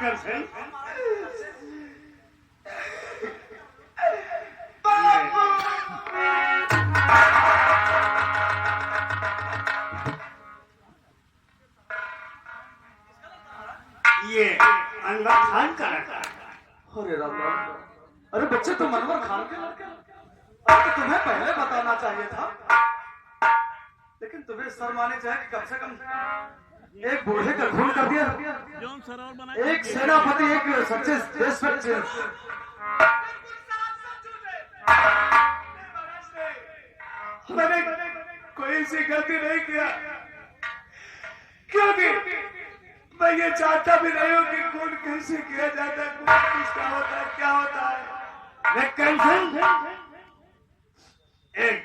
कंसन ये अनवर खान का लड़का। अरे राम राम, अरे बच्चे तुम अनवर खान के लड़के? अब तो तुम्हें पहले बताना चाहिए था, लेकिन तुम्हें शर्म आनी चाहिए कि कम से कम एक बूढ़े का खून कर दिया, एक सेनापति, एक सच्चे देशभक्त। मैंने कोई सी गलती नहीं किया, क्योंकि मैं ये चाहता भी नहीं हूँ कि खून कैसे किया जाता है, खून किसका होता है, क्या होता है। मैं कंसन एक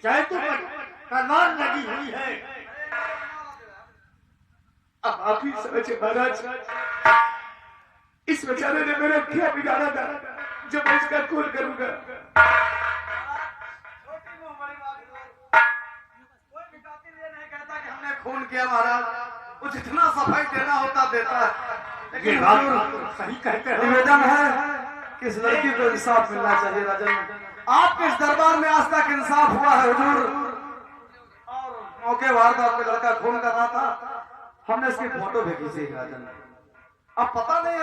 चैतु पर तलवार लगी हुई है। अब आप ही समझे महाराज, इस बेचारे ने मेरा क्या बिगाड़ा था जो मैं इसका खून करूंगा। खून किया महाराज, वो जितना सफाई देना होता देता है, लेकिन सही कहते हैं। निवेदन है कि इस लड़की को इंसाफ मिलना चाहिए। राजन, आपके इस दरबार में आज तक इंसाफ हुआ है हुजूर? और मौके वारदात पे लड़का खून कर रहा था, हमने इसकी फोटो भेजी थी राजन। अब पता नहीं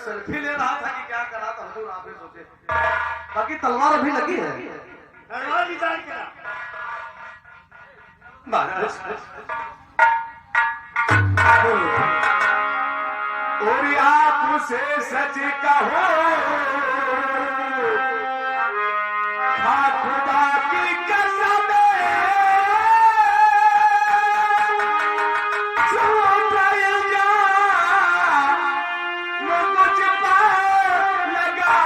सेल्फी ले रहा था कि क्या कर रहा था हुजूर, आप ही सोचे। बाकी तलवार अभी लगी है, तलवार निकाल के महाराज। और आप से सच कहो, खुदा की कसम झूठ मुझ पर लगा।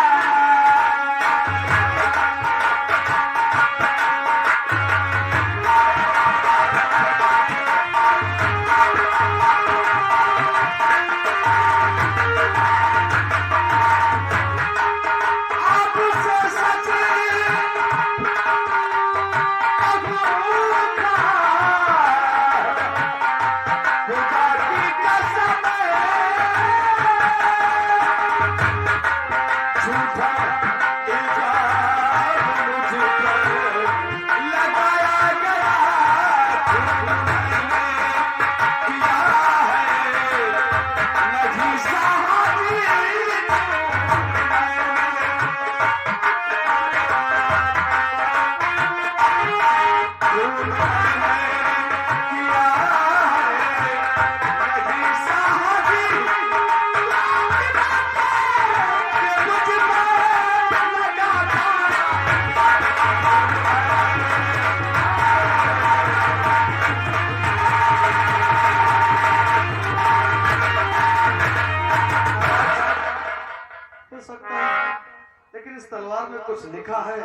लेकिन इस तलवार में कुछ लिखा है,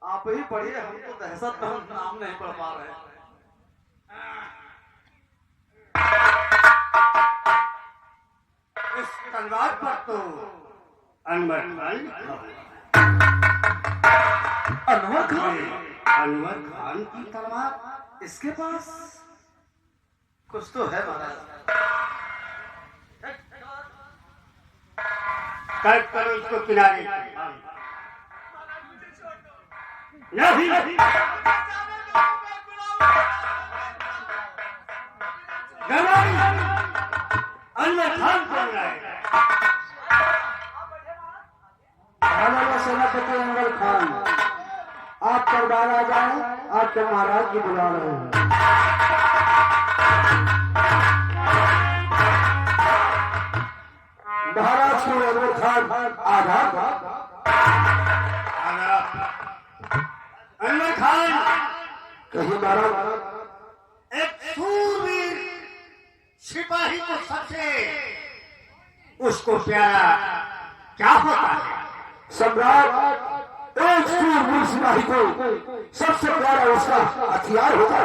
आप ही पढ़िए, हम तो दहशत में हम नाम नहीं पढ़ पा रहे हैं। इस तलवार पर तो अनवर खान की तलवार इसके पास कुछ तो है महाराज। कर करो इसको किनारे। नहीं अनवर खान बोल रहा है। सेनापति अनवर खान, आप दरबार आ जाए, आपके महाराज जी बुला रहे हैं। महाराज को अनवर खान आधार। अनवर खान कहिए महाराज। एक सूरवीर सिपाही को सबसे उसको प्यारा क्या होता है? सम्राट, एक सूरवीर सिपाही को सबसे प्यारा उसका हथियार होता है।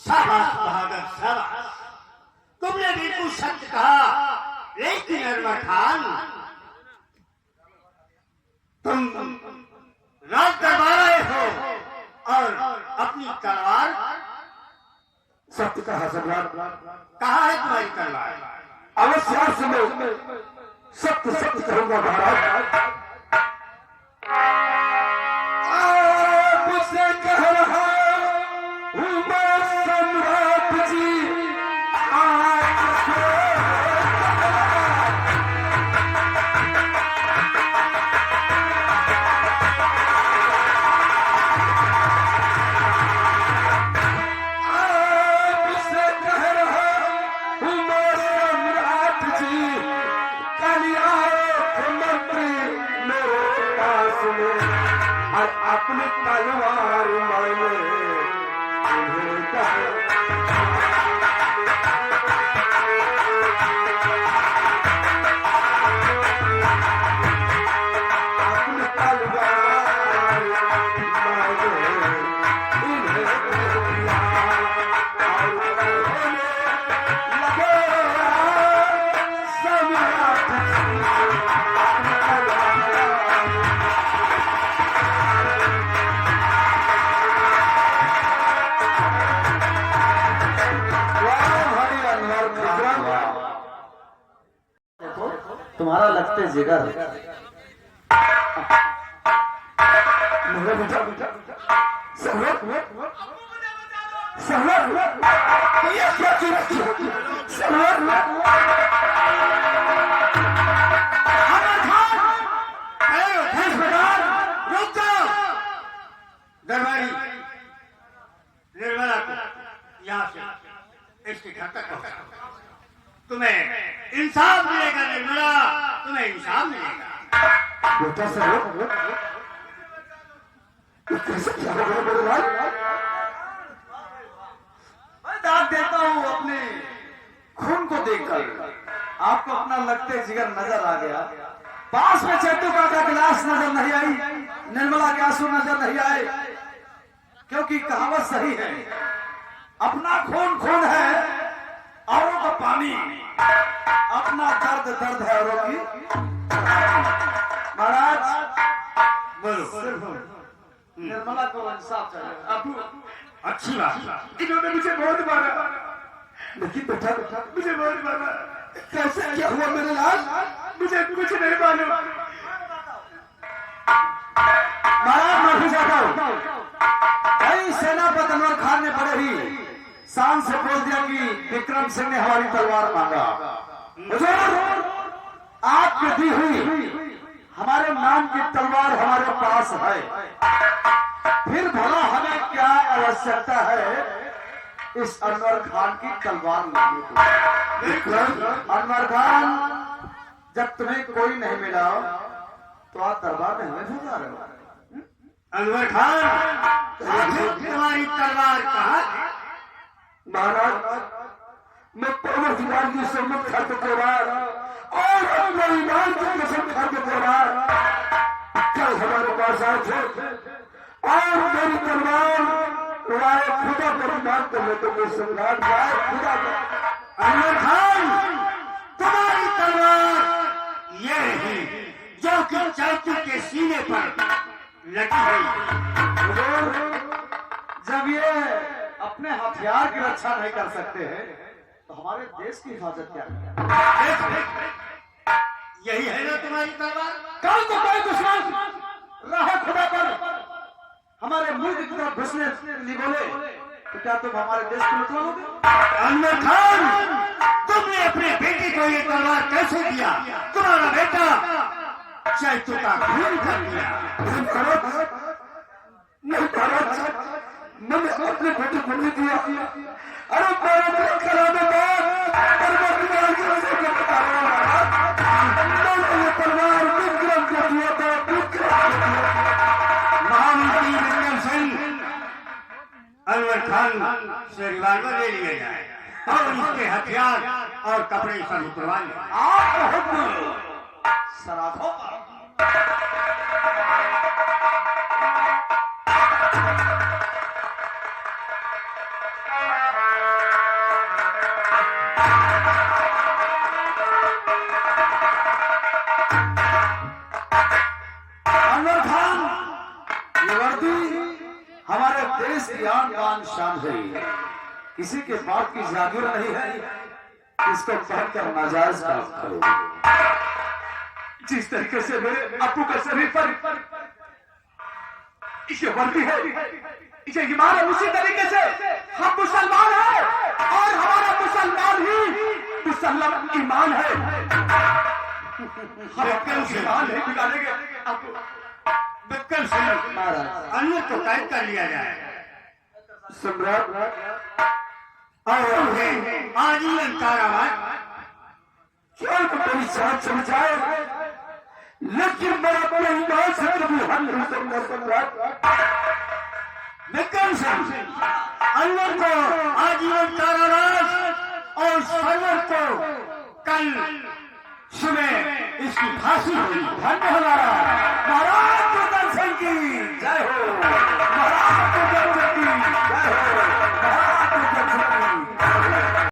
शाबाश बहादुर, शाबाश, तुमने बिल्कुल सच कहा। लेकिन अनवर खान, तुम राज दरबार आए हो और अपनी तलवार सत्य कहा सम्राट। कहाँ है तुम्हारी तलवार? अवश्य से मैं सत्य सत्य कहूंगा महाराज। आपसे कह रहा हूं मैं सम्राट जी, अपने तलवार मारे अपने तलवार तुम्हारा लगते जिगर मेरा बेटा सहमत ये क्या चीज सहमत दरबारी निर्मला को यहाँ से इसके घर तक पहुँचाओ। तुम्हें इंसाफ मिलेगा निर्मला, तुम्हें इंसाफ मिलेगा। बेटा सर कैसे क्या होगा मेरे भाई? मैं दाद देता हूँ अपने खून को देखकर। आपको अपना लगते जिगर नजर आ गया, पास में चट्टू का गिलास नजर नहीं आई, निर्मला के आंसू नजर नहीं आए, क्योंकि कहावत सही है, अपना खून खून है औरों का पानी, अपना दर्द दर्द है औरों की। महाराज बोलो। निर्मला को इंसाफ चाहिए। अब अच्छी बात, इन्होंने मुझे बहुत मारा, लेकिन बेटा मुझे बहुत मारा। कैसे क्या हुआ मेरे लाल? मुझे कुछ नहीं मालूम। महाराज माफी चाहता हूँ, भाई सेनापति अनवर खान ने बड़े ही शान से बोल दिया कि विक्रम सिंह ने हमारी तलवार मांगा। हुजूर, आपकी दी हुई हमारे नाम की तलवार हमारे पास है, फिर भला हमें क्या आवश्यकता है इस अनवर खान की तलवार लेने की? अनवर खान, जब तुम्हें कोई नहीं मिला तो आप दरबार में हमें भगा रहे हो। अनवर खान, तुम्हारी तलवार कहाँ है? महाराज, मैं परवरदिगार की सम्मत खाते के बाद और अपने ईमान की कसम खाते के बाद कल हमारे पास आए थे और मेरी तलवार तुम्हारे खुदा पर बात कर लेते हुए सम्राट भाई खुदा पर। अनवर खान, तुम्हारी तलवार ये रही जो कि चाचू के सीने पर लगी हुई। जब ये अपने हथियार की रक्षा नहीं कर सकते हैं तो हमारे देश की हिफाजत क्या करें? यही है ना तुम्हारी तलवार? कल तो कोई दुश्मन रहा खुदा पर हमारे मुल्क की तरफ घुसने के लिए बोले तो क्या तुम हमारे देश को लुटवा लोगे? अनवर खान, तुमने अपने बेटे को ये तलवार कैसे दिया? तुम्हारा बेटा चैतू का खून कर दिया। नहीं भारत, मैंने अपने बेटे को नहीं दिया। अरे भारत कराने तलवार विक्रम को दिया था। महामंत्री विक्रम सिंह, अनवर खान से रिवाल्वर ले लिया जाए और इसके हथियार और कपड़े सब उतरवा लें। आप हुक्म सराखों अनवर खान, ये वर्दी हमारे देश की आन बान शान है, किसी के बाप की जागीर नहीं है। इसको पहनकर नाजायज काम करो। जिस तरीके से मेरे अब्बू के शरीर पर ये वर्दी है, ये ईमान है, उसी तरीके से हम मुसलमान हैं और हमारा मुसलमान ही मुसल्लम ईमान है। हम अपने उस ईमान नहीं बिगाड़ेंगे। बिल्कुल सही महाराज, अन्य को कैद कर लिया जाए। सम्राट आजीवन कारावास क्या तो मेरी जान चली जाए, लेकिन मैं अपने ईमान से कभी हल नहीं सकता। सम्राट विक्रम सिंह, अनवर को आजीवन कारावास और सरवर को कल सुबह इसकी फांसी हुई। धन्य हमारा महाराज विक्रम सिंह की जय हो।